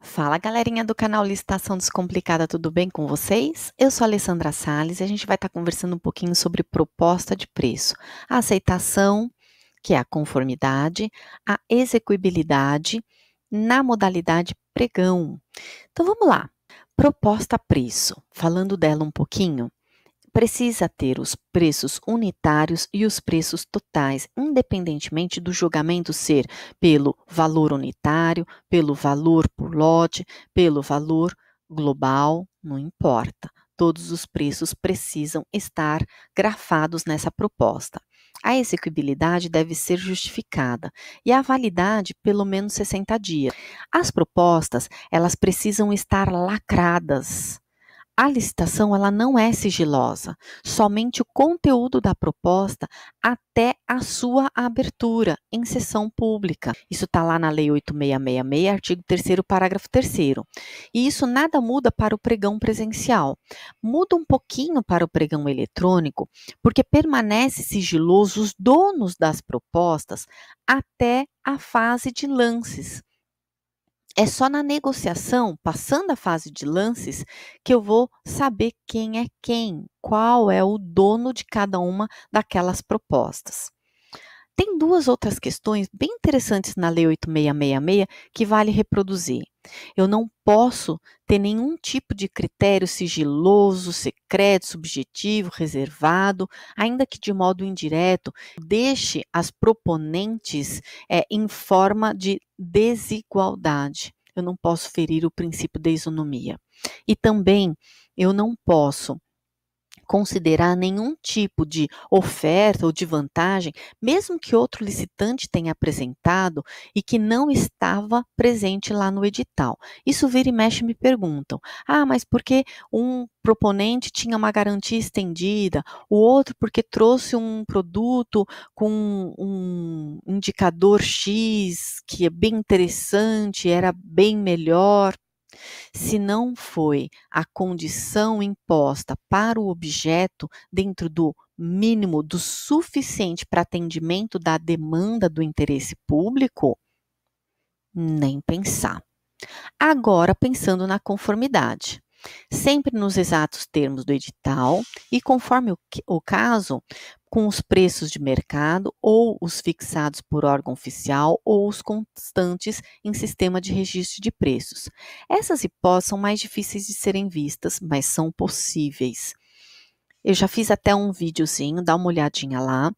Fala, galerinha do canal Licitação Descomplicada, tudo bem com vocês? Eu sou a Alessandra Salles e a gente vai estar conversando um pouquinho sobre proposta de preço, a aceitação, que é a conformidade, a execuibilidade na modalidade pregão. Então vamos lá. Proposta a preço, falando dela um pouquinho, precisa ter os preços unitários e os preços totais, independentemente do julgamento ser pelo valor unitário, pelo valor por lote, pelo valor global, não importa. Todos os preços precisam estar grafados nessa proposta. A execuibilidade deve ser justificada e a validade pelo menos 60 dias. As propostas, elas precisam estar lacradas. A licitação ela não é sigilosa, somente o conteúdo da proposta até a sua abertura em sessão pública. Isso está lá na Lei 8666, artigo 3º, parágrafo 3º. E isso nada muda para o pregão presencial. Muda um pouquinho para o pregão eletrônico, porque permanece sigiloso os donos das propostas até a fase de lances. É só na negociação, passando a fase de lances, que eu vou saber quem é quem, qual é o dono de cada uma daquelas propostas. Tem duas outras questões bem interessantes na Lei 8666 que vale reproduzir. Eu não posso ter nenhum tipo de critério sigiloso, secreto, subjetivo, reservado, ainda que de modo indireto, deixe as proponentes em forma de desigualdade. Eu não posso ferir o princípio da isonomia. E também eu não posso considerar nenhum tipo de oferta ou de vantagem, mesmo que outro licitante tenha apresentado e que não estava presente lá no edital. Isso vira e mexe e me perguntam: ah, mas por que um proponente tinha uma garantia estendida, o outro porque trouxe um produto com um indicador X que é bem interessante, era bem melhor? Se não foi a condição imposta para o objeto dentro do mínimo do suficiente para atendimento da demanda do interesse público, nem pensar. Agora, pensando na conformidade. Sempre nos exatos termos do edital e conforme o caso, com os preços de mercado ou os fixados por órgão oficial ou os constantes em sistema de registro de preços. Essas hipóteses são mais difíceis de serem vistas, mas são possíveis. Eu já fiz até um videozinho, dá uma olhadinha lá,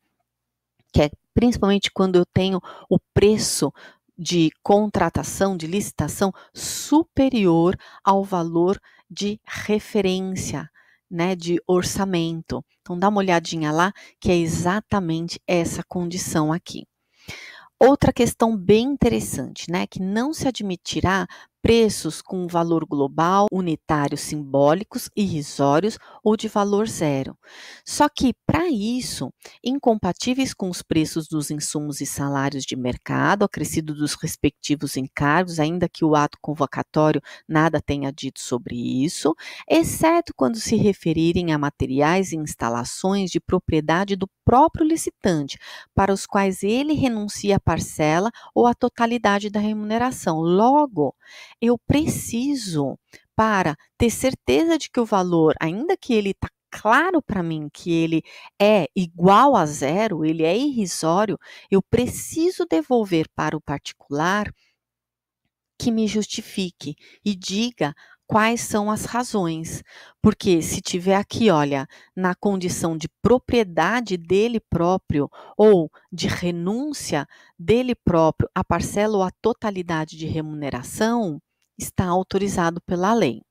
que é principalmente quando eu tenho o preço de contratação, de licitação, superior ao valor de referência, né, de orçamento. Então, dá uma olhadinha lá, que é exatamente essa condição aqui. Outra questão bem interessante, né, que não se admitirá preços com valor global, unitário, simbólicos, irrisórios ou de valor zero. Só que, para isso, incompatíveis com os preços dos insumos e salários de mercado, acrescido dos respectivos encargos, ainda que o ato convocatório nada tenha dito sobre isso, exceto quando se referirem a materiais e instalações de propriedade do próprio licitante, para os quais ele renuncia a parcela ou a totalidade da remuneração. Logo, eu preciso, para ter certeza de que o valor, ainda que ele está claro para mim que ele é igual a zero, ele é irrisório, eu preciso devolver para o particular que me justifique e diga quais são as razões. Porque se tiver aqui, olha, na condição de propriedade dele próprio ou de renúncia dele próprio à parcela ou à totalidade de remuneração, está autorizado pela lei.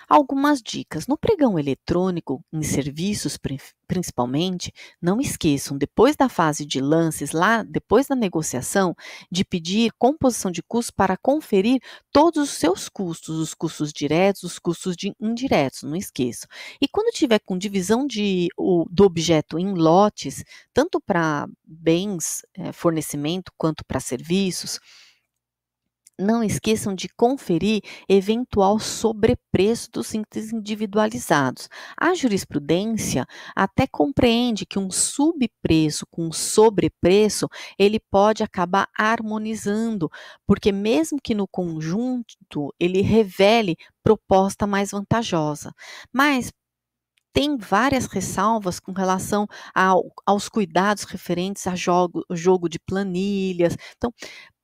Algumas dicas. No pregão eletrônico, em serviços principalmente, não esqueçam, depois da fase de lances, lá depois da negociação, de pedir composição de custos para conferir todos os seus custos, os custos diretos, os custos indiretos, não esqueçam. E quando tiver com divisão do objeto em lotes, tanto para bens, fornecimento, quanto para serviços, Não esqueçam de conferir eventual sobrepreço dos itens individualizados. A jurisprudência até compreende que um subpreço com um sobrepreço, ele pode acabar harmonizando, porque mesmo que no conjunto ele revele proposta mais vantajosa. Mas tem várias ressalvas com relação aos cuidados referentes a jogo de planilhas. Então,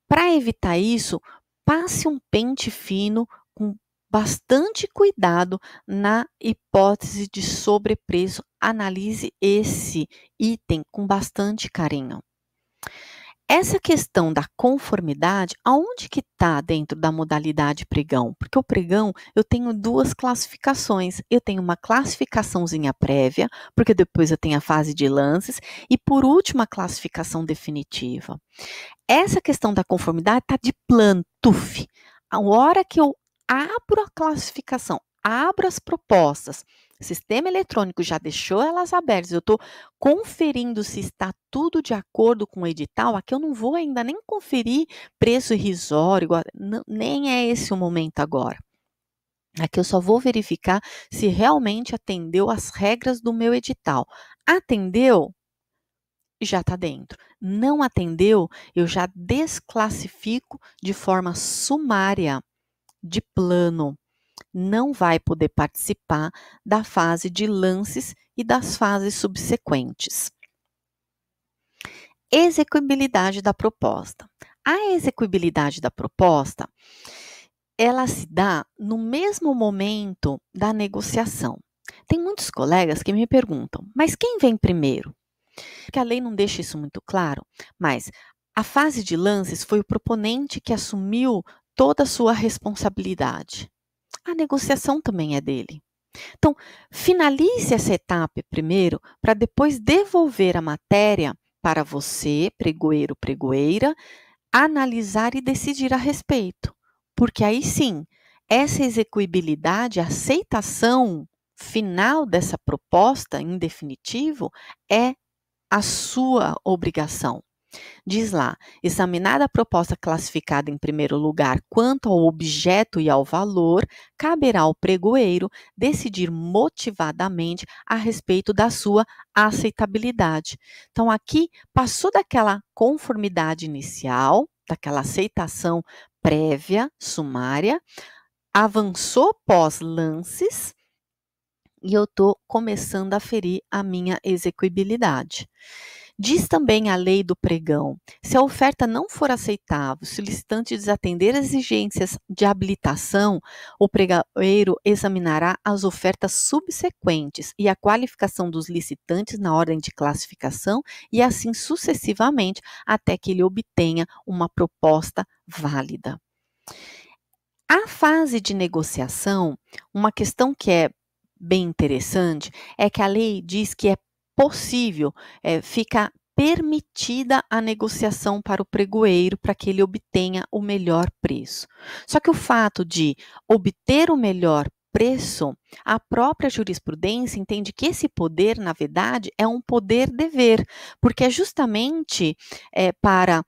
para evitar isso, passe um pente fino com bastante cuidado na hipótese de sobrepreço. Analise esse item com bastante carinho. Essa questão da conformidade, aonde que está dentro da modalidade pregão? Porque o pregão, eu tenho duas classificações. Eu tenho uma classificaçãozinha prévia, porque depois eu tenho a fase de lances, e por último a classificação definitiva. Essa questão da conformidade está de plano, tuf. A hora que eu abro a classificação, abro as propostas, o sistema eletrônico já deixou elas abertas, eu estou conferindo se está tudo de acordo com o edital, aqui eu não vou ainda nem conferir preço irrisório, nem é esse o momento agora. Aqui eu só vou verificar se realmente atendeu às regras do meu edital. Atendeu? Já está dentro. Não atendeu, eu já desclassifico de forma sumária, de plano. Não vai poder participar da fase de lances e das fases subsequentes. Execuibilidade da proposta. A execuibilidade da proposta, ela se dá no mesmo momento da negociação. Tem muitos colegas que me perguntam, mas quem vem primeiro? Porque a lei não deixa isso muito claro, mas a fase de lances foi o proponente que assumiu toda a sua responsabilidade. A negociação também é dele. Então, finalize essa etapa primeiro, para depois devolver a matéria para você, pregoeiro, pregoeira, analisar e decidir a respeito. Porque aí sim, essa execuibilidade, a aceitação final dessa proposta, em definitivo, é a sua obrigação. Diz lá, examinada a proposta classificada em primeiro lugar quanto ao objeto e ao valor, caberá ao pregoeiro decidir motivadamente a respeito da sua aceitabilidade. Então, aqui passou daquela conformidade inicial, daquela aceitação prévia, sumária, avançou pós-lances e eu estou começando a ferir a minha execuibilidade. Diz também a lei do pregão: se a oferta não for aceitável, se o licitante desatender as exigências de habilitação, o pregoeiro examinará as ofertas subsequentes e a qualificação dos licitantes na ordem de classificação e assim sucessivamente até que ele obtenha uma proposta válida. A fase de negociação, uma questão que é bem interessante é que a lei diz que é possível, fica permitida a negociação para o pregoeiro para que ele obtenha o melhor preço. Só que o fato de obter o melhor preço, a própria jurisprudência entende que esse poder, na verdade, é um poder-dever, porque é justamente para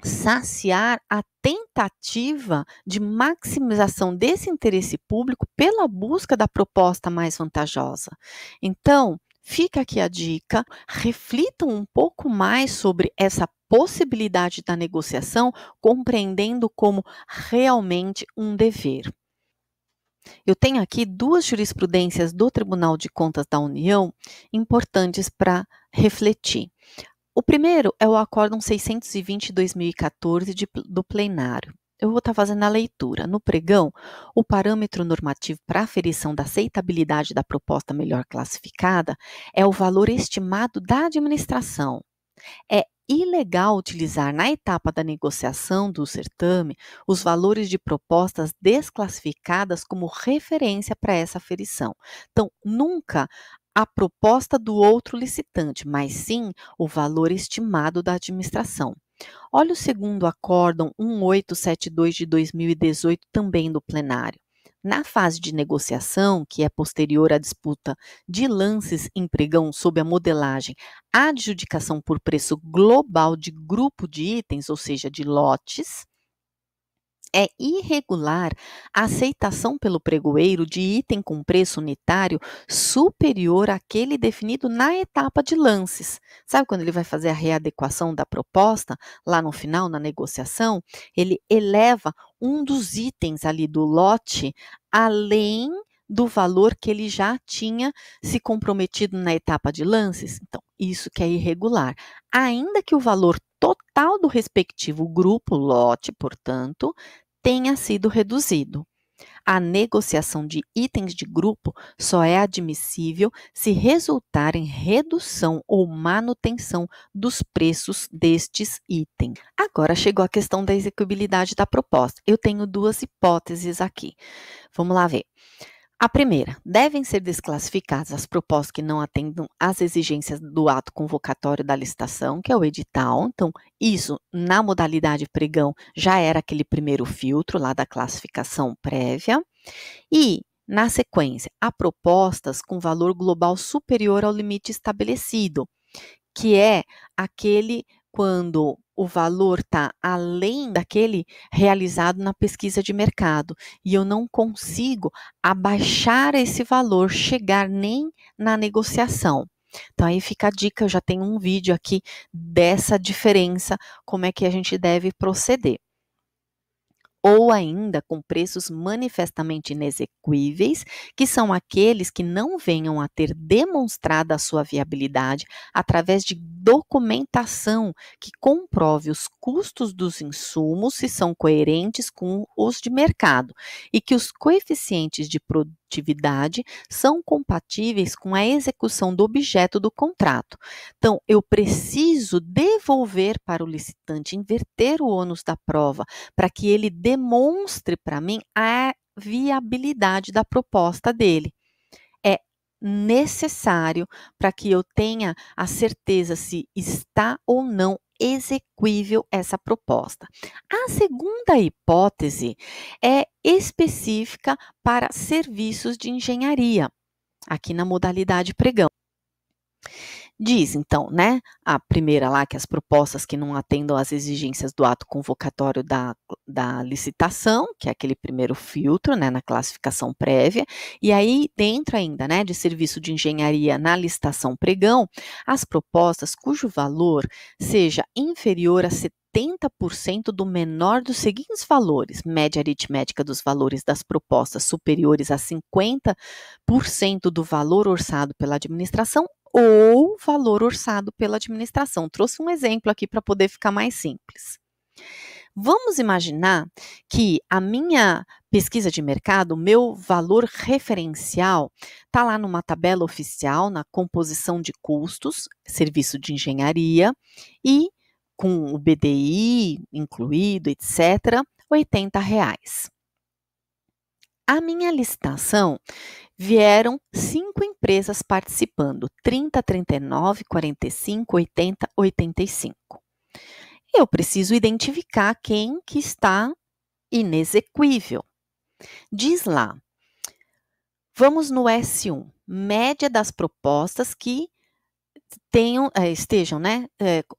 saciar a tentativa de maximização desse interesse público pela busca da proposta mais vantajosa. Então, fica aqui a dica, reflitam um pouco mais sobre essa possibilidade da negociação, compreendendo como realmente um dever. Eu tenho aqui duas jurisprudências do Tribunal de Contas da União importantes para refletir. O primeiro é o Acórdão 620/2014 do plenário. Eu vou estar fazendo a leitura. No pregão, o parâmetro normativo para aferição da aceitabilidade da proposta melhor classificada é o valor estimado da administração. É ilegal utilizar na etapa da negociação do certame os valores de propostas desclassificadas como referência para essa aferição. Então, nunca a proposta do outro licitante, mas sim o valor estimado da administração. Olha o segundo acórdão 1872 de 2018, também do plenário. Na fase de negociação, que é posterior à disputa de lances em pregão sob a modelagem adjudicação por preço global de grupo de itens, ou seja, de lotes, É irregular a aceitação pelo pregoeiro de item com preço unitário superior àquele definido na etapa de lances. Sabe quando ele vai fazer a readequação da proposta, lá no final, na negociação? Ele eleva um dos itens ali do lote além do valor que ele já tinha se comprometido na etapa de lances. Então, isso que é irregular. Ainda que o valor total do respectivo grupo, lote, portanto, tenha sido reduzido. A negociação de itens de grupo só é admissível se resultar em redução ou manutenção dos preços destes itens. Agora chegou a questão da execuibilidade da proposta. Eu tenho duas hipóteses aqui. Vamos lá ver. A primeira, devem ser desclassificadas as propostas que não atendam às exigências do ato convocatório da licitação, que é o edital. Então, isso, na modalidade pregão, já era aquele primeiro filtro lá da classificação prévia. E, na sequência, há propostas com valor global superior ao limite estabelecido, que é aquele quando o valor está além daquele realizado na pesquisa de mercado e eu não consigo abaixar esse valor, chegar nem na negociação. Então, aí fica a dica, eu já tenho um vídeo aqui dessa diferença, como é que a gente deve proceder. Ou ainda com preços manifestamente inexequíveis, que são aqueles que não venham a ter demonstrado a sua viabilidade através de documentação que comprove os custos dos insumos se são coerentes com os de mercado e que os coeficientes de produtividade são compatíveis com a execução do objeto do contrato. Então, eu preciso devolver para o licitante, inverter o ônus da prova, para que ele demonstre para mim a viabilidade da proposta dele. É necessário para que eu tenha a certeza se está ou não exequível essa proposta. A segunda hipótese é específica para serviços de engenharia, aqui na modalidade pregão. Diz, então, né, a primeira lá, que as propostas que não atendam às exigências do ato convocatório da licitação, que é aquele primeiro filtro, né, na classificação prévia, e aí dentro ainda, né, de serviço de engenharia na licitação pregão, as propostas cujo valor seja inferior a 70% do menor dos seguintes valores: média aritmética dos valores das propostas superiores a 50% do valor orçado pela administração ou valor orçado pela administração. Trouxe um exemplo aqui para poder ficar mais simples. Vamos imaginar que a minha pesquisa de mercado, o meu valor referencial, está lá numa tabela oficial, na composição de custos, serviço de engenharia, e com o BDI incluído, etc., R$ 80. A minha licitação vieram 5 empresas participando, 30, 39, 45, 80, 85. Eu preciso identificar quem que está inexequível. Diz lá, vamos no S1, média das propostas que estejam, né,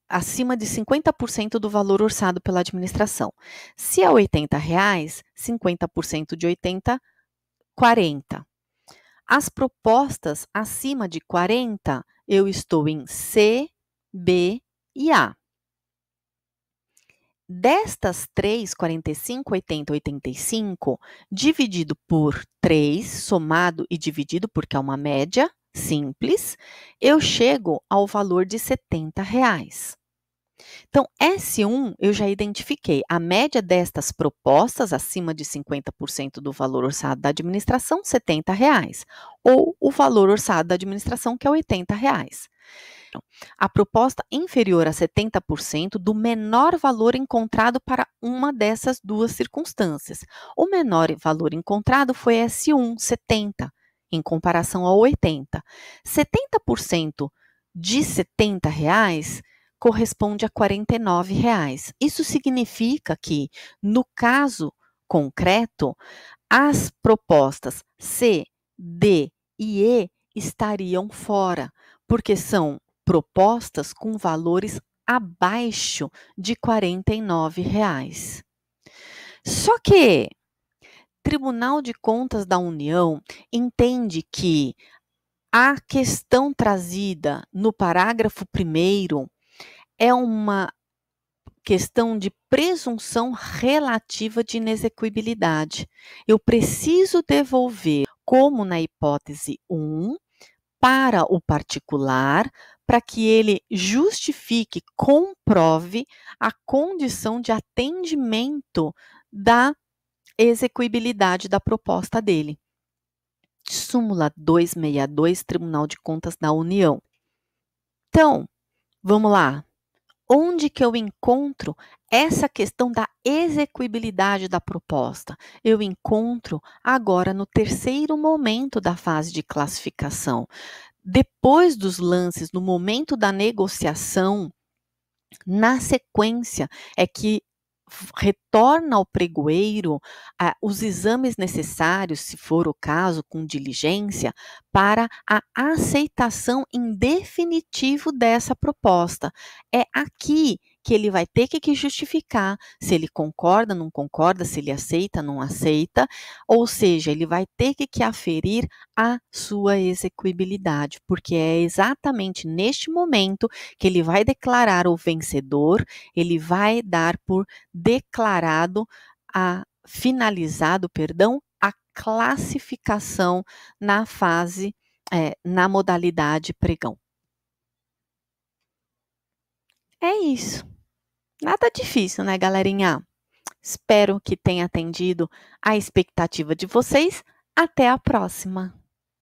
acima de 50% do valor orçado pela administração. Se é R$ 80, 50% de 80, 40. As propostas acima de 40, eu estou em C, B e A. Destas 3, 45, 80, 85, dividido por 3, somado e dividido, porque é uma média simples, eu chego ao valor de R$ 70. Então, S1 eu já identifiquei a média destas propostas, acima de 50% do valor orçado da administração, R$ 70, ou o valor orçado da administração, que é R$ 80. A proposta inferior a 70% do menor valor encontrado para uma dessas duas circunstâncias. O menor valor encontrado foi S1, 70, em comparação ao 80. 70% de R$ 70 corresponde a R$ 49. Isso significa que, no caso concreto, as propostas C, D e E estariam fora, porque são propostas com valores abaixo de R$ 49. Só que Tribunal de Contas da União entende que a questão trazida no parágrafo 1º é uma questão de presunção relativa de inexequibilidade. Eu preciso devolver, como na hipótese 1, para o particular, para que ele justifique, comprove a condição de atendimento da execuibilidade da proposta dele. Súmula 262, Tribunal de Contas da União. Então, vamos lá. Onde que eu encontro essa questão da execuibilidade da proposta? Eu encontro agora no terceiro momento da fase de classificação. Depois dos lances, no momento da negociação, na sequência é que retorna ao pregoeiro os exames necessários, se for o caso, com diligência, para a aceitação em definitivo dessa proposta. É aqui que ele vai ter que justificar se ele concorda, não concorda, se ele aceita, não aceita, ou seja, ele vai ter que aferir a sua execuibilidade, porque é exatamente neste momento que ele vai declarar o vencedor, ele vai dar por declarado finalizado, a classificação na fase, na modalidade pregão. É isso. Nada difícil, né, galerinha? Espero que tenha atendido a expectativa de vocês. Até a próxima!